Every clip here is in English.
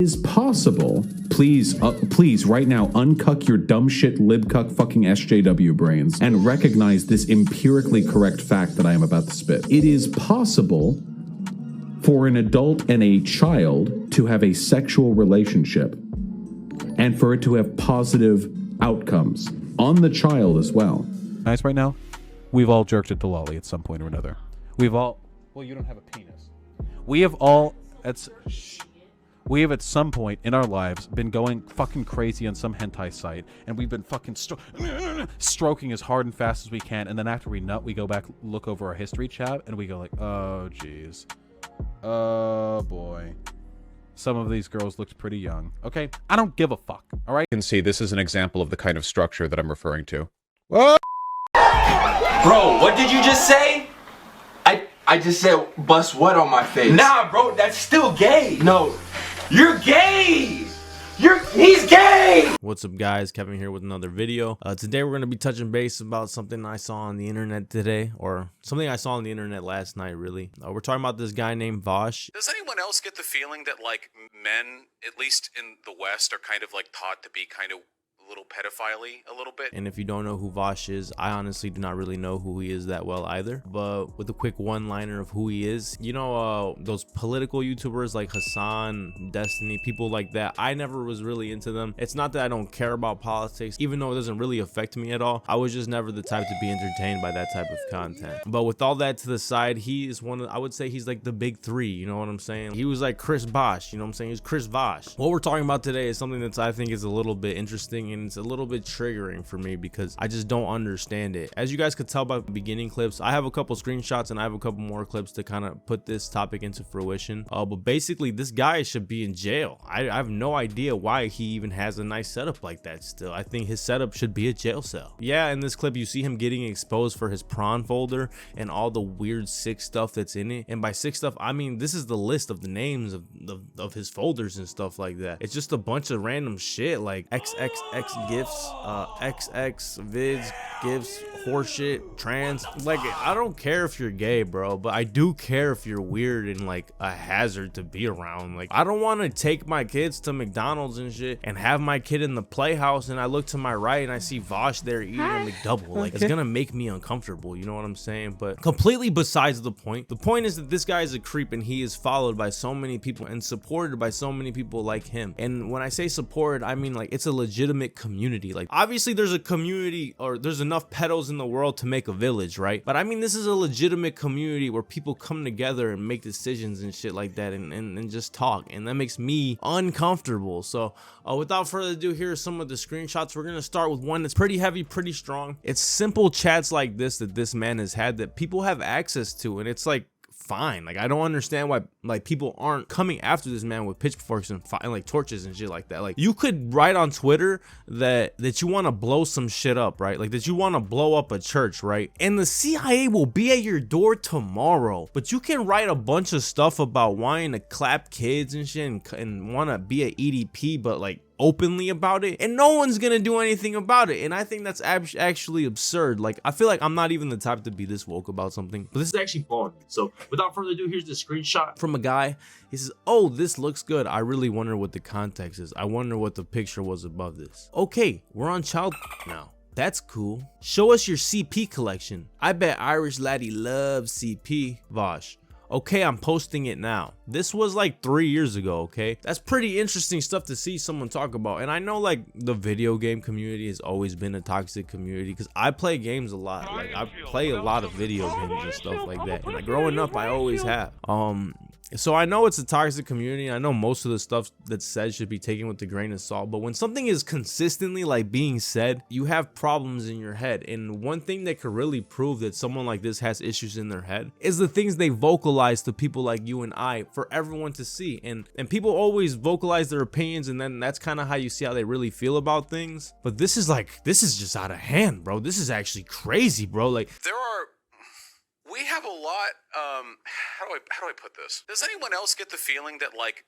Is possible. Please, right now, uncuck your dumb shit libcuck fucking SJW brains and recognize this empirically correct fact that I am about to spit. It is possible for an adult and a child to have a sexual relationship and for it to have positive outcomes on the child as well. Nice right now? We've all jerked at the lolly at some point or another. We've all... Well, you don't have a penis. We have all... We have at some point in our lives been going fucking crazy on some hentai site, and we've been fucking stroking as hard and fast as we can, and then after we nut, we go back, look over our history tab, and we go like, oh jeez. Oh boy. Some of these girls looked pretty young. Okay, I don't give a fuck, alright? You can see this is an example of the kind of structure that I'm referring to. Bro, what did you just say? I just said bust what on my face? Nah, bro, that's still gay. No, you're gay. He's gay. What's up, guys? Kevin here with another video. Today we're going to be touching base about something I saw on the internet today, or something I saw on the internet last night, really. We're talking about this guy named Vaush. Does anyone else get the feeling that, like, men, at least in the West, are kind of, like, taught to be kind of a little pedophile-y a little bit? And if you don't know who Vaush is, I honestly do not really know who he is that well either. But with a quick one-liner of who he is, you know, those political YouTubers like Hassan, Destiny, people like that, I never was really into them. It's not that I don't care about politics, even though it doesn't really affect me at all. I was just never the type to be entertained by that type of content. But with all that to the side, he is one of, I would say he's like the big three, you know what I'm saying? He was like Chris Bosh, you know what I'm saying? He's Chris Vaush. What we're talking about today is something that I think is a little bit interesting, and it's a little bit triggering for me because I just don't understand it. As you guys could tell by the beginning clips, I have a couple screenshots and I have a couple more clips to kind of put this topic into fruition. But basically, this guy should be in jail. I have no idea why he even has a nice setup like that still. I think his setup should be a jail cell. Yeah, in this clip, you see him getting exposed for his prawn folder and all the weird sick stuff that's in it. And by sick stuff, I mean, this is the list of the names of his folders and stuff like that. It's just a bunch of random shit like XXX gifts, XX vids, gifts, horseshit, trans. Like, I don't care if you're gay, bro, but I do care if you're weird and like a hazard to be around. Like, I don't want to take my kids to McDonald's and shit and have my kid in the playhouse and I look to my right and I see Vaush there eating a McDouble. Like, it's gonna make me uncomfortable, you know what I'm saying? But completely besides the point. The point is that this guy is a creep and he is followed by so many people and supported by so many people like him. And when I say supported, I mean like it's a legitimate community. Like, obviously there's a community, or there's enough pedos in the world to make a village, right? But I mean, this is a legitimate community where people come together and make decisions and shit like that and just talk, and that makes me uncomfortable. So without further ado, here are some of the screenshots. We're gonna start with one that's pretty heavy, pretty strong. It's simple chats like this that this man has had that people have access to, and it's like fine. Like, I don't understand why like people aren't coming after this man with pitchforks and like torches and shit like that. Like, you could write on Twitter that you want to blow some shit up, right? Like that you want to blow up a church, right? And the CIA will be at your door tomorrow, but you can write a bunch of stuff about wanting to clap kids and shit and want to be an EDP, but like openly about it, and no one's gonna do anything about it. And I think that's actually absurd. Like, I feel like I'm not even the type to be this woke about something, but this is actually boring. So without further ado, here's the screenshot from a guy. He says, oh, this looks good. I really wonder what the context is. I wonder what the picture was above this. Okay, we're on child now. That's cool. Show us your CP collection. I bet Irish laddie loves CP. Vaush. Okay, I'm posting it now. This was like 3 years ago, okay? That's pretty interesting stuff to see someone talk about. And I know like the video game community has always been a toxic community because I play games a lot. Like, I play a lot of video games and stuff like that. And like, growing up, I always have. So I know it's a toxic community. I know most of the stuff that's said should be taken with a grain of salt, but when something is consistently like being said, you have problems in your head. And one thing that could really prove that someone like this has issues in their head is the things they vocalize to people like you and I for everyone to see. And people always vocalize their opinions, and then that's kind of how you see how they really feel about things. But this is just out of hand, bro. This is actually crazy, bro. Like, We have a lot, how do I put this? Does anyone else get the feeling that, like,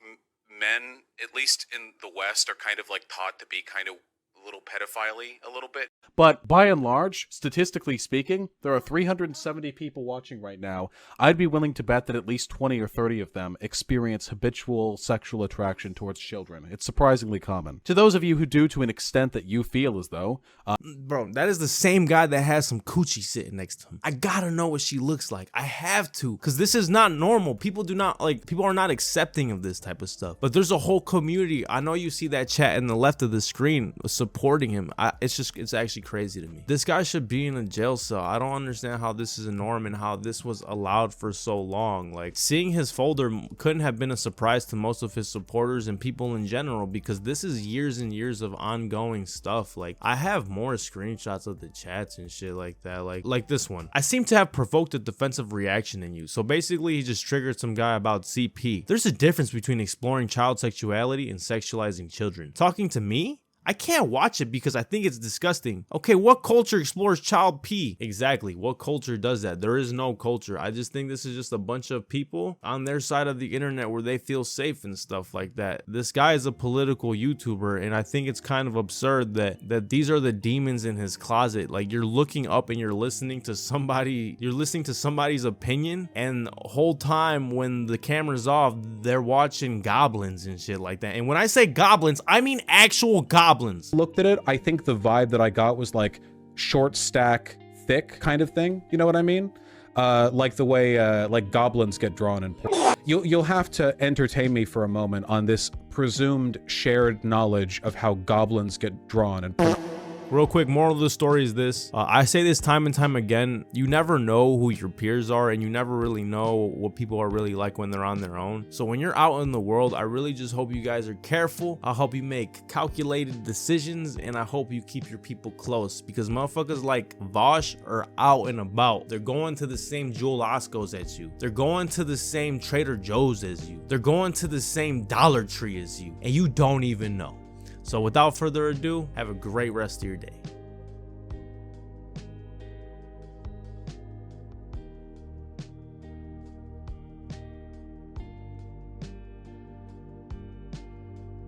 men, at least in the West, are kind of, like, taught to be kind of a little pedophile-y a little bit. But by and large, statistically speaking, there are 370 people watching right now. I'd be willing to bet that at least 20 or 30 of them experience habitual sexual attraction towards children. It's surprisingly common. To those of you who do, to an extent that you feel as though... Bro, that is the same guy that has some coochie sitting next to him. I gotta know what she looks like. I have to, because this is not normal. People are not accepting of this type of stuff. But there's a whole community. I know you see that chat in the left of the screen supporting him. It's actually crazy to me. This guy should be in a jail cell. I don't understand how this is a norm and how this was allowed for so long. Like, seeing his folder couldn't have been a surprise to most of his supporters and people in general, because this is years and years of ongoing stuff. Like, I have more screenshots of the chats and shit like that. Like this one. I seem to have provoked a defensive reaction in you. So basically, he just triggered some guy about CP. There's a difference between exploring child sexuality and sexualizing children. Talking to me? I can't watch it because I think it's disgusting. Okay, what culture explores child pee? Exactly, what culture does that? There is no culture. I just think this is just a bunch of people on their side of the internet where they feel safe and stuff like that. This guy is a political YouTuber, and I think it's kind of absurd that these are the demons in his closet. Like, you're looking up and you're listening to somebody's opinion, and the whole time when the camera's off, they're watching goblins and shit like that. And when I say goblins, I mean actual goblins. Looked at it, I think the vibe that I got was like short stack thick kind of thing. You know what I mean? Like the way like goblins get drawn in porn. You'll have to entertain me for a moment on this presumed shared knowledge of how goblins get drawn in porn. Real quick, moral of the story is this. I say this time and time again. You never know who your peers are, and you never really know what people are really like when they're on their own. So when you're out in the world, I really just hope you guys are careful. I hope you make calculated decisions, and I hope you keep your people close, because motherfuckers like Vaush are out and about. They're going to the same Jewel Oscos as you. They're going to the same Trader Joe's as you. They're going to the same Dollar Tree as you, and you don't even know. So without further ado, have a great rest of your day.